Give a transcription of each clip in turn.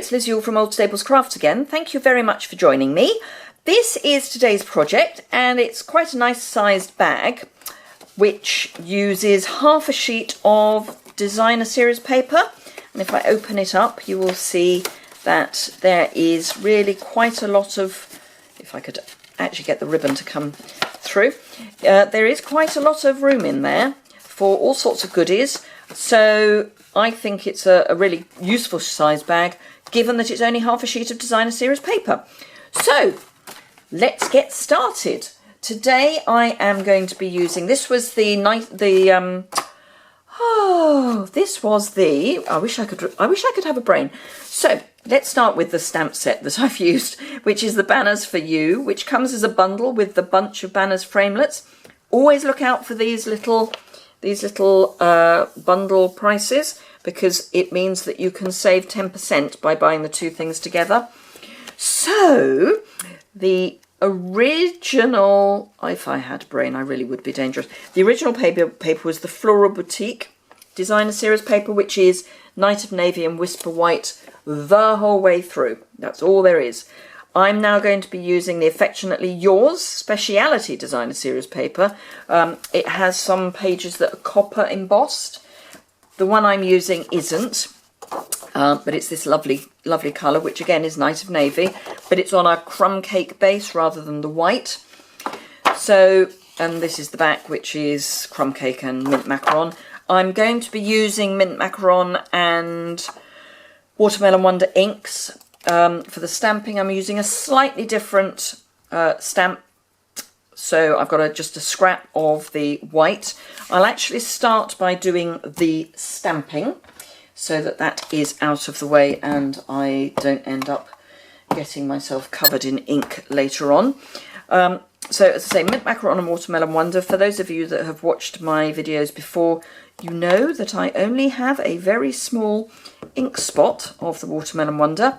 it's Liz Yule from Old Staples Crafts again. Thank you very much for joining me. This is today's project, and it's quite a nice sized bag which uses half a sheet of designer series paper, and if I open it up you will see that there is really quite a lot of, if I could actually get the ribbon to come through, there is quite a lot of room in there for all sorts of goodies. So I think it's a really useful size bag, given that it's only half a sheet of designer series paper. So let's get started. Today I am going to be using, I wish I could have a brain. So let's start with the stamp set that I've used, which is the Banners for You, which comes as a bundle with the bunch of banners framelets. Always look out for these little bundle prices, because it means that you can save 10% by buying the two things together. So the original, if I had a brain I really would be dangerous. The original paper was the Floral Boutique designer series paper, which is Night of Navy and Whisper White the whole way through. That's all there is. I'm now going to be using the Affectionately Yours Speciality designer series paper. It has some pages that are copper embossed. The one I'm using isn't, but it's this lovely colour, which again is Night of Navy, but it's on a crumb cake base rather than the white. So, and this is the back, which is crumb cake and mint macaron. I'm going to be using mint macaron and Watermelon Wonder inks. For the stamping, I'm using a slightly different stamp. So I've got just a scrap of the white. I'll actually start by doing the stamping so that is out of the way and I don't end up getting myself covered in ink later on. So as I say, mint macaron and Watermelon Wonder. For those of you that have watched my videos before, you know that I only have a very small ink spot of the Watermelon Wonder.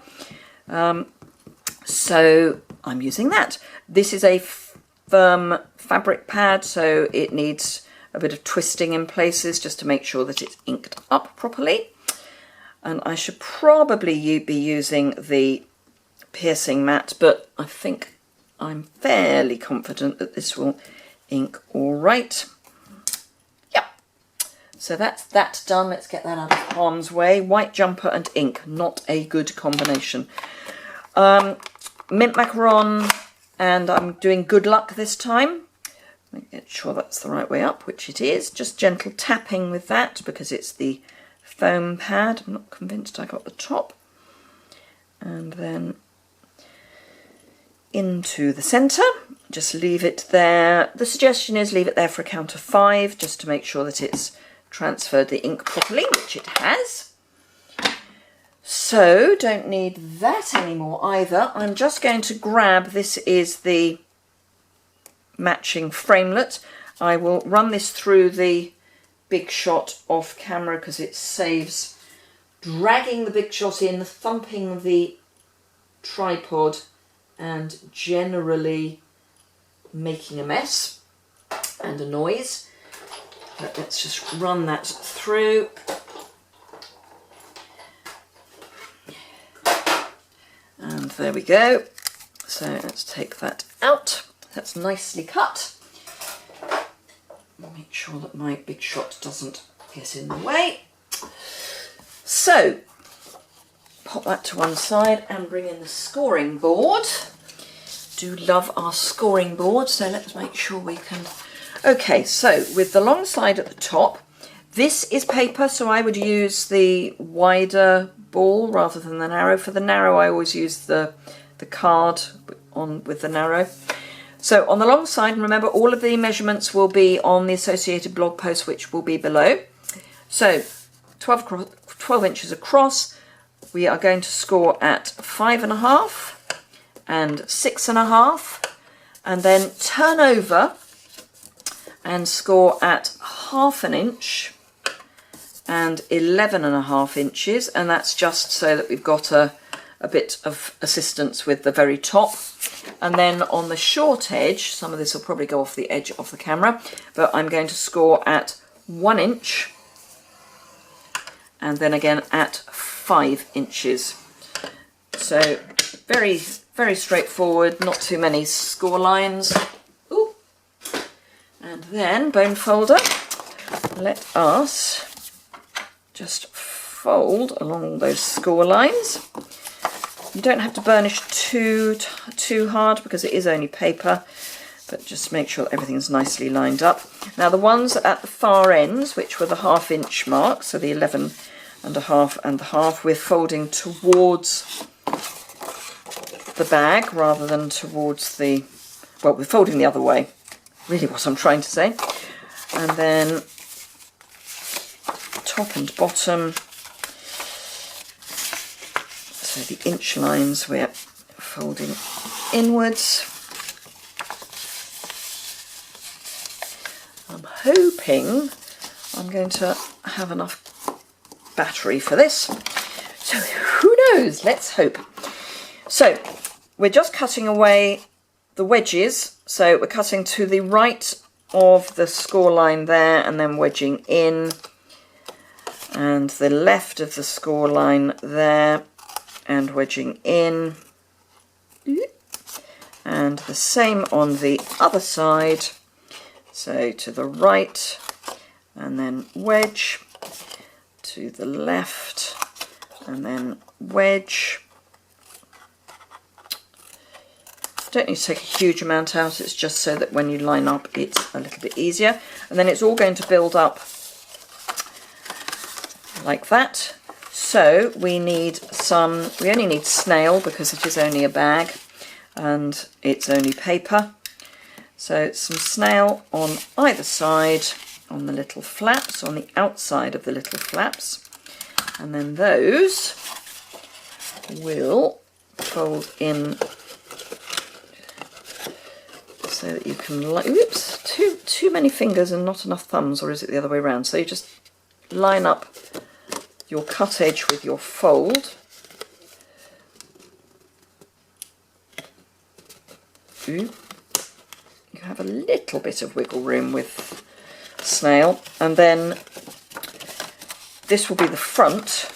So I'm using that. This is a firm fabric pad, so it needs a bit of twisting in places just to make sure that it's inked up properly. And I should probably be using the piercing mat, but I think I'm fairly confident that this will ink all right. Yep. So that's that done. Let's get that out of harm's way. White jumper and ink, not a good combination. Mint macaron, and I'm doing Good Luck this time. Make sure that's the right way up, which it is. Just gentle tapping with that because it's the foam pad. I'm not convinced I got the top. And then into the centre. Just leave it there. The suggestion is leave it there for a count of 5, just to make sure that it's transferred the ink properly, which it has. So don't need that anymore either. I'm just going to grab, this is the matching framelit. I will run this through the Big Shot off camera because it saves dragging the Big Shot in, thumping the tripod and generally making a mess and a noise. But let's just run that through. And there we go. So let's take that out. That's nicely cut. Make sure that my Big Shot doesn't get in the way. So pop that to one side and bring in the scoring board. Do love our scoring board, so let's make sure we can. Okay, so with the long side at the top, this is paper, so I would use the wider ball rather than the narrow. For the narrow, I always use the card on with the narrow. So on the long side, and remember all of the measurements will be on the associated blog post, which will be below. So 12 inches across, we are going to score at 5.5 and 6.5, and then turn over and score at 1/2 inch and 11.5 inches, and that's just so that we've got a bit of assistance with the very top. And then on the short edge, some of this will probably go off the edge of the camera, but I'm going to score at 1 inch and then again at 5 inches. So very, very straightforward, not too many score lines. Ooh. And then bone folder, let us just fold along those score lines. You don't have to burnish too hard because it is only paper, but just make sure that everything's nicely lined up. Now the ones at the far ends, which were the 1/2 inch mark, so the 11 and a half and the half, we're folding towards the bag rather than towards the, well, we're folding the other way, really what I'm trying to say. And then top and bottom, so the inch lines we're folding inwards. I'm hoping I'm going to have enough battery for this, so who knows, let's hope. So we're just cutting away the wedges, so we're cutting to the right of the score line there and then wedging in, and the left of the score line there and wedging in, and the same on the other side, so to the right and then wedge, to the left and then wedge. Don't need to take a huge amount out, it's just so that when you line up it's a little bit easier, and then it's all going to build up like that. So we need some, we only need snail because it is only a bag and it's only paper. So some snail on either side, on the little flaps, on the outside of the little flaps, and then those will fold in so that you can, oops, too many fingers and not enough thumbs, or is it the other way around? So you just line up your cut edge with your fold. You have a little bit of wiggle room with snail, and then this will be the front,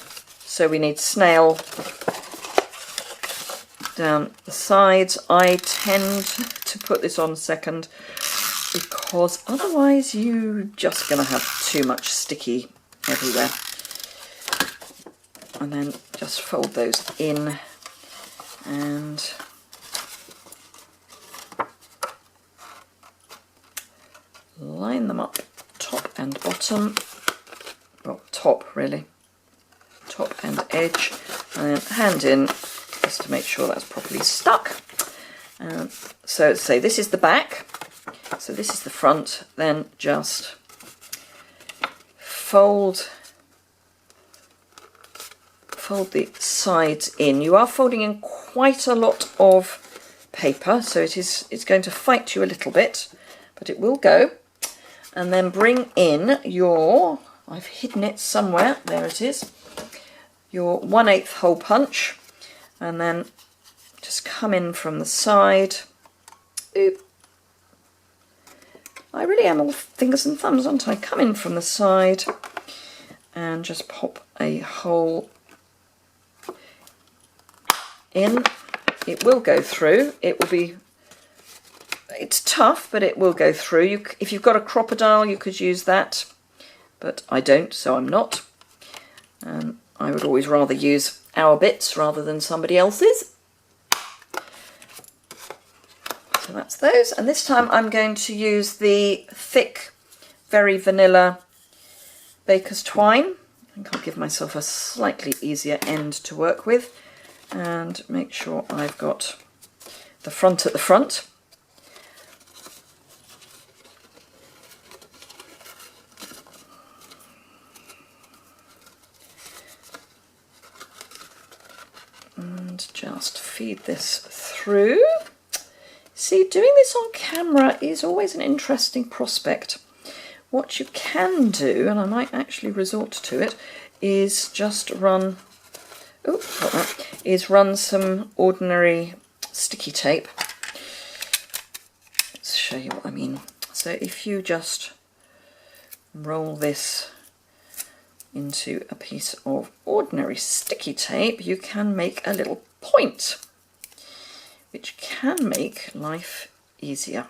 so we need snail down the sides. I tend to put this on second because otherwise you're just going to have too much sticky everywhere. And then just fold those in and line them up top and bottom, well, top really, top and edge, and then hand in just to make sure that's properly stuck. So say this is the back, so this is the front, then just fold the sides in. You are folding in quite a lot of paper, so it's going to fight you a little bit, but it will go. And then bring in your, I've hidden it somewhere, there it is, your 1/8 hole punch, and then just come in from the side. Oop. I really am all fingers and thumbs, aren't I? Come in from the side and just pop a hole in. It will go through. It will be, it's tough, but it will go through. If you've got a crocodile, you could use that, but I don't, so I'm not. I would always rather use our bits rather than somebody else's. So that's those, and this time I'm going to use the thick, very vanilla baker's twine. I think I'll give myself a slightly easier end to work with, and make sure I've got the front at the front. And just feed this through. See, doing this on camera is always an interesting prospect. What you can do, and I might actually resort to it, is just run, oh, got that, is run some ordinary sticky tape. Let's show you what I mean. So if you just roll this into a piece of ordinary sticky tape, you can make a little point, which can make life easier.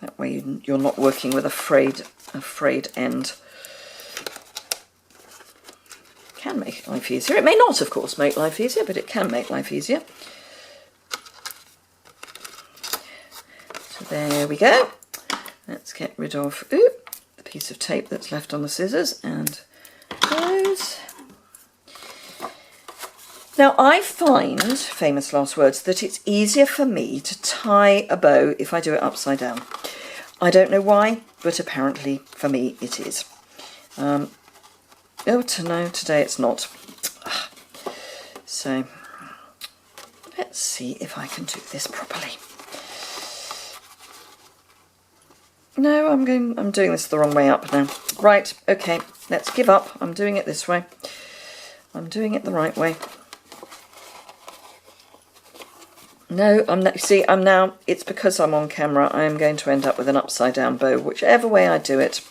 That way you're not working with a frayed end. Can make life easier. It may not, of course, make life easier, but it can make life easier. So there we go. Let's get rid of the piece of tape that's left on the scissors and those. Now I find, famous last words, that it's easier for me to tie a bow if I do it upside down. I don't know why, but apparently for me it is. Oh, no, today it's not. So let's see if I can do this properly. No, I'm doing this the wrong way up now. Right, okay, let's give up. I'm doing it this way. I'm doing it the right way. No, I'm now, it's because I'm on camera, I am going to end up with an upside down bow, whichever way I do it.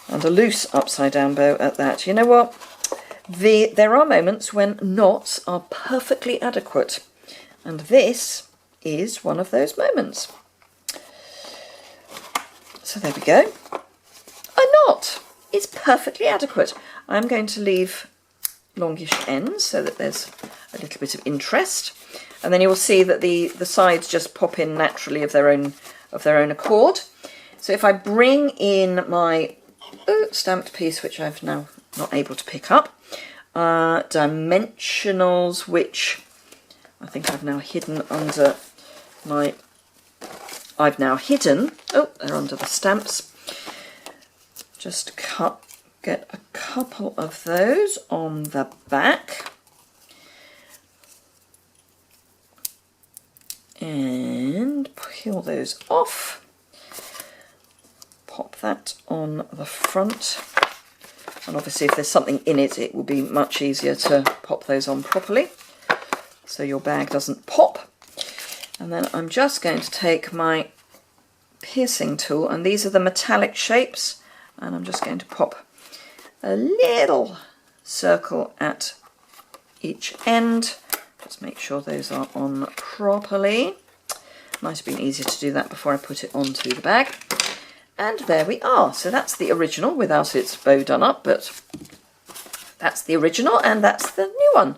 And a loose upside down bow at that. You know what? There are moments when knots are perfectly adequate. And this is one of those moments. So there we go. A knot is perfectly adequate. I'm going to leave longish ends so that there's a little bit of interest. And then you'll see that the sides just pop in naturally of their own accord. So if I bring in my stamped piece, which I've now not able to pick up, dimensionals, which I think I've now hidden under my, oh, they're under the stamps. Just get a couple of those on the back. And peel those off. Pop that on the front. And obviously if there's something in it, it will be much easier to pop those on properly, so your bag doesn't pop. And then I'm just going to take my piercing tool, and these are the metallic shapes, and I'm just going to pop a little circle at each end. Just make sure those are on properly. Might have been easier to do that before I put it onto the bag. And there we are. So that's the original without its bow done up, but that's the original and that's the new one.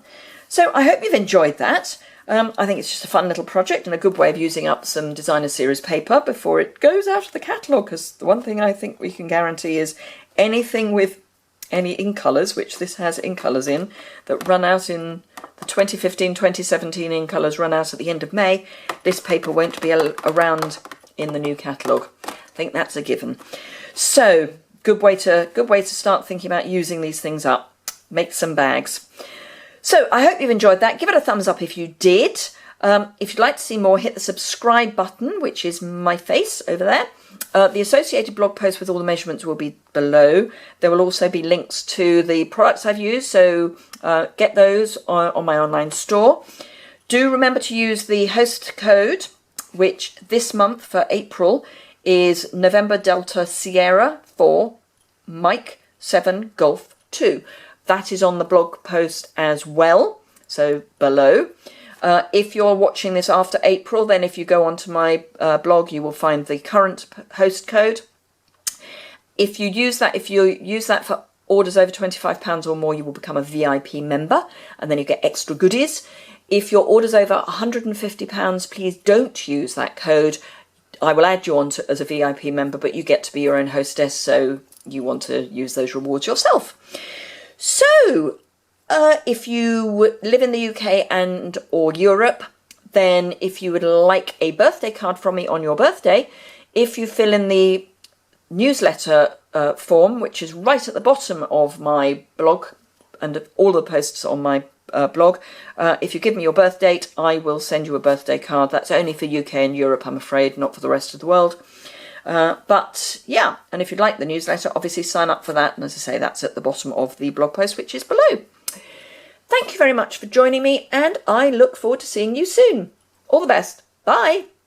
So I hope you've enjoyed that. I think it's just a fun little project and a good way of using up some designer series paper before it goes out of the catalogue, because the one thing I think we can guarantee is anything with any ink colours, which this has ink colours in, that run out in the 2015-2017 ink colours run out at the end of May, this paper won't be around in the new catalogue. I think that's a given. So good way to start thinking about using these things up. Make some bags. So I hope you've enjoyed that. Give it a thumbs up if you did. If you'd like to see more, hit the subscribe button, which is my face over there. The associated blog post with all the measurements will be below. There will also be links to the products I've used, so get those on my online store. Do remember to use the host code, which this month for April is November Delta Sierra 4 Mike 7 Golf 2. That is on the blog post as well, so below. If you're watching this after April, then if you go onto my blog, you will find the current host code. If you use that for orders over £25 or more, you will become a VIP member, and then you get extra goodies. If your order's over £150, please don't use that code. I will add you on as a VIP member, but you get to be your own hostess, so you want to use those rewards yourself. So, if you live in the UK and or Europe, then if you would like a birthday card from me on your birthday, if you fill in the newsletter form, which is right at the bottom of my blog and all the posts on my blog, if you give me your birth date, I will send you a birthday card. That's only for UK and Europe, I'm afraid, not for the rest of the world. But yeah, and if you'd like the newsletter, obviously sign up for that. And as I say, that's at the bottom of the blog post, which is below. Thank you very much for joining me, and I look forward to seeing you soon. All the best. Bye.